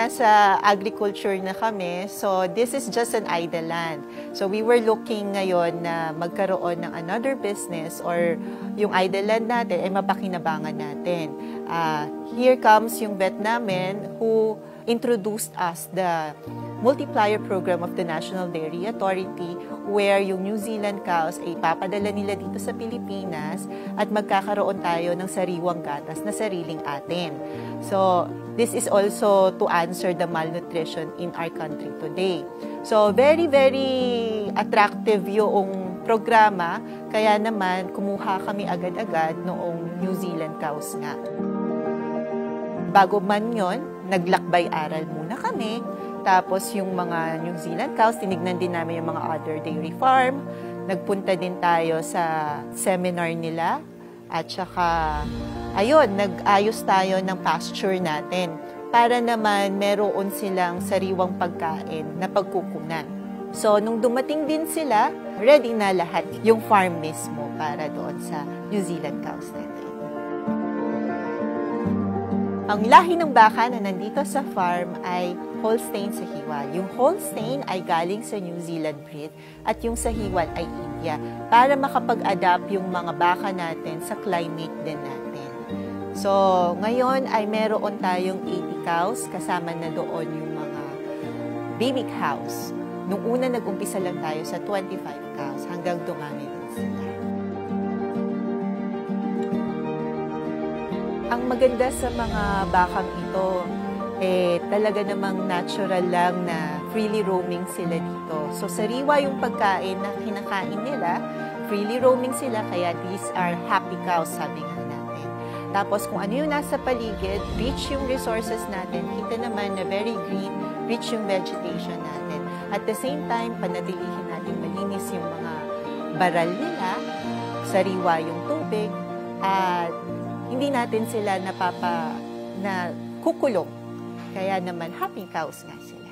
nasa agriculture na kami, so this is just an idle land. So we were looking ngayon na magkaroon ng another business or yung idle land natin ay mapakinabangan natin. Here comes yung vet namin who introduced us the multiplier program of the National Dairy Authority, where yung New Zealand cows ay papadala nila dito sa Pilipinas at magkakaroon tayo ng sariwang gatas na sariling atin. So, this is also to answer the malnutrition in our country today. So, very, very attractive yung programa, kaya naman kumuha kami agad-agad noong New Zealand cows nga. Bago man yon, naglakbay-aral muna kami. Tapos yung mga New Zealand cows, tinignan din namin yung mga other dairy farm. Nagpunta din tayo sa seminar nila. At saka, ayun, nag-ayos tayo ng pasture natin para naman meron silang sariwang pagkain na pagkukunan. So, nung dumating din sila, ready na lahat yung farm mismo para doon sa New Zealand cows natin. Ang lahi ng baka na nandito sa farm ay Holstein Sahiwal. Yung Holstein ay galing sa New Zealand breed at yung Sahiwal ay India para makapag-adapt yung mga baka natin sa climate din natin. So, ngayon ay meron tayong 80 cows kasama na doon yung mga baby cows. Nung una nag-umpisa lang tayo sa 25 cows hanggang dumami din sila. Ang maganda sa mga bakang ito, talaga namang natural lang na freely roaming sila dito. So, sariwa yung pagkain na kinakain nila, freely roaming sila, kaya these are happy cows, sabi nga natin. Tapos, kung ano yung nasa paligid, rich yung resources natin, kita naman na very green, rich yung vegetation natin. At the same time, panatilihin natin malinis yung mga baral nila, sariwa yung tubig, at hindi natin sila na kukulong. Kaya naman, happy cows nga sila.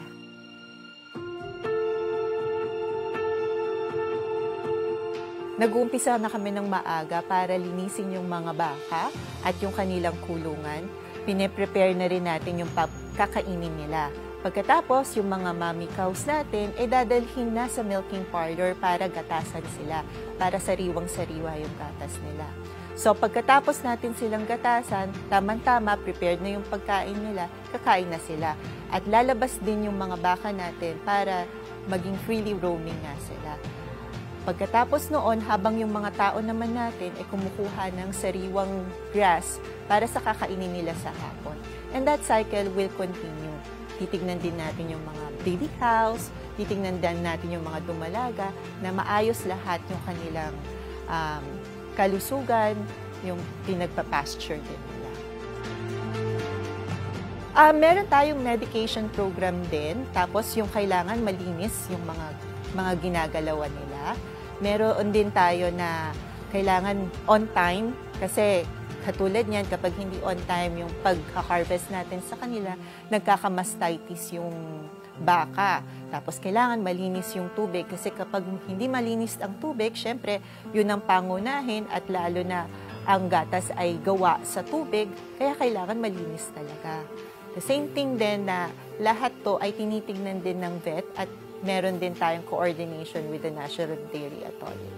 Nag-uumpisa na kami ng maaga para linisin yung mga baka at yung kanilang kulungan. Pine-prepare na rin natin yung kakainin nila. Pagkatapos, yung mga mommy cows natin, dadalhin na sa milking parlor para gatasan sila, para sariwang-sariwa yung gatas nila. So, pagkatapos natin silang gatasan, tamang-tama, prepared na yung pagkain nila, kakain na sila. At lalabas din yung mga baka natin para maging freely roaming nga sila. Pagkatapos noon, habang yung mga tao naman natin ay kumukuha ng sariwang grass para sa kakainin nila sa hapon. And that cycle will continue. Titignan din natin yung mga baby cows, titignan din natin yung mga dumalaga na maayos lahat yung kanilang kalusugan, yung pinagpa-pasture din nila. Meron tayong medication program din, tapos yung kailangan malinis yung mga ginagalawan nila. Meron din tayo na kailangan on time, kasi katulad niyan, kapag hindi on time yung pag-harvest natin sa kanila, nagkakamastitis yung baka. Tapos kailangan malinis yung tubig kasi kapag hindi malinis ang tubig, syempre yun ang pangunahin at lalo na ang gatas ay gawa sa tubig, kaya kailangan malinis talaga. The same thing din na lahat to ay tinitingnan din ng vet at meron din tayong coordination with the National Dairy Authority.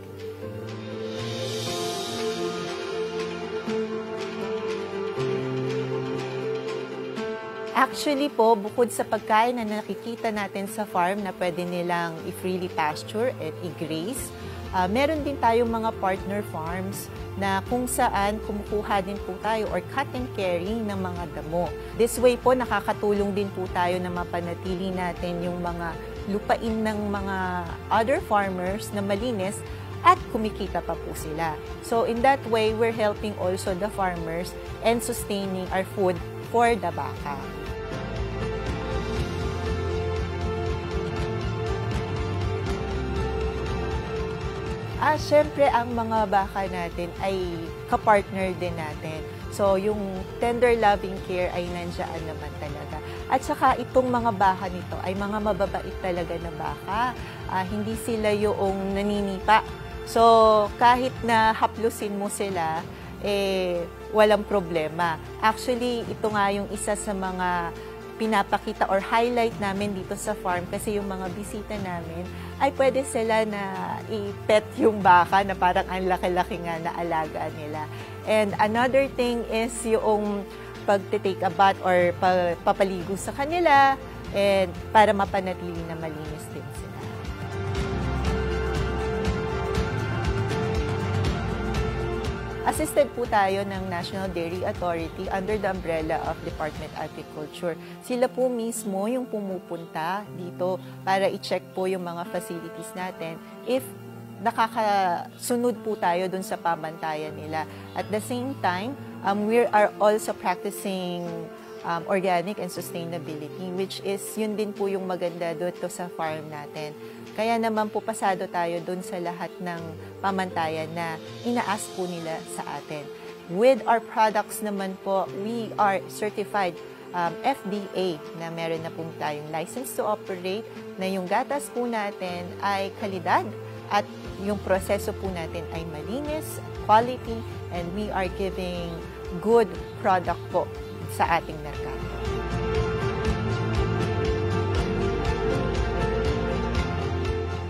Actually po, bukod sa pagkain na nakikita natin sa farm na pwede nilang i-freely pasture at i-graze, meron din tayong mga partner farms na kung saan kumukuha din po tayo or cut and carry ng mga damo. This way po, nakakatulong din po tayo na mapanatili natin yung mga lupain ng mga other farmers na malinis at kumikita pa po sila. So in that way, we're helping also the farmers and sustaining our food for the baka. Siyempre, ang mga baka natin ay kapartner din natin. So, yung tender loving care ay nandiyan naman talaga. At saka, itong mga baka nito ay mga mababait talaga na baka. Hindi sila yung naninipa. So, kahit na haplusin mo sila, walang problema. Actually, ito nga yung isa sa mga pinapakita or highlight namin dito sa farm kasi yung mga bisita namin ay pwede sila na i-pet yung baka na parang ang laki-laki nga na alaga nila. And another thing is yung pag-take a bath or papaligo sa kanila and para mapanatili na malinis din sila. Assisted po tayo ng National Dairy Authority under the umbrella of Department of Agriculture. Sila po mismo yung pumupunta dito para i-check po yung mga facilities natin if nakakasunod po tayo dun sa pamantayan nila. At the same time, we are also practicing organic and sustainability, which is yun din po yung maganda dito sa farm natin. Kaya naman po pasado tayo dun sa lahat ng pamantayan na inaas po nila sa atin. With our products naman po, we are certified FDA na meron na po tayong license to operate, na yung gatas po natin ay kalidad at yung proseso po natin ay malinis, quality, and we are giving good product po sa ating merkado.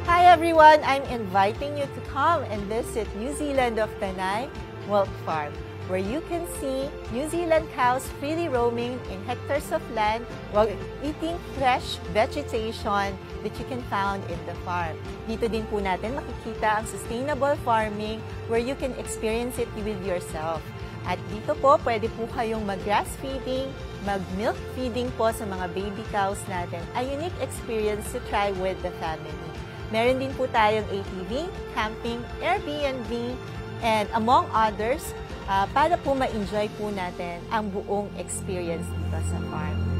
Hi everyone! I'm inviting you to come and visit New Zealand of Tanay Milk Farm, where you can see New Zealand cows freely roaming in hectares of land while eating fresh vegetation that you can find in the farm. Dito din po natin makikita ang sustainable farming where you can experience it with yourself. At dito po, pwede po kayong mag-grass feeding, mag-milk feeding po sa mga baby cows natin. A unique experience to try with the family. Meron din po tayong ATV, camping, Airbnb, and among others, para po ma-enjoy po natin ang buong experience dito sa farm.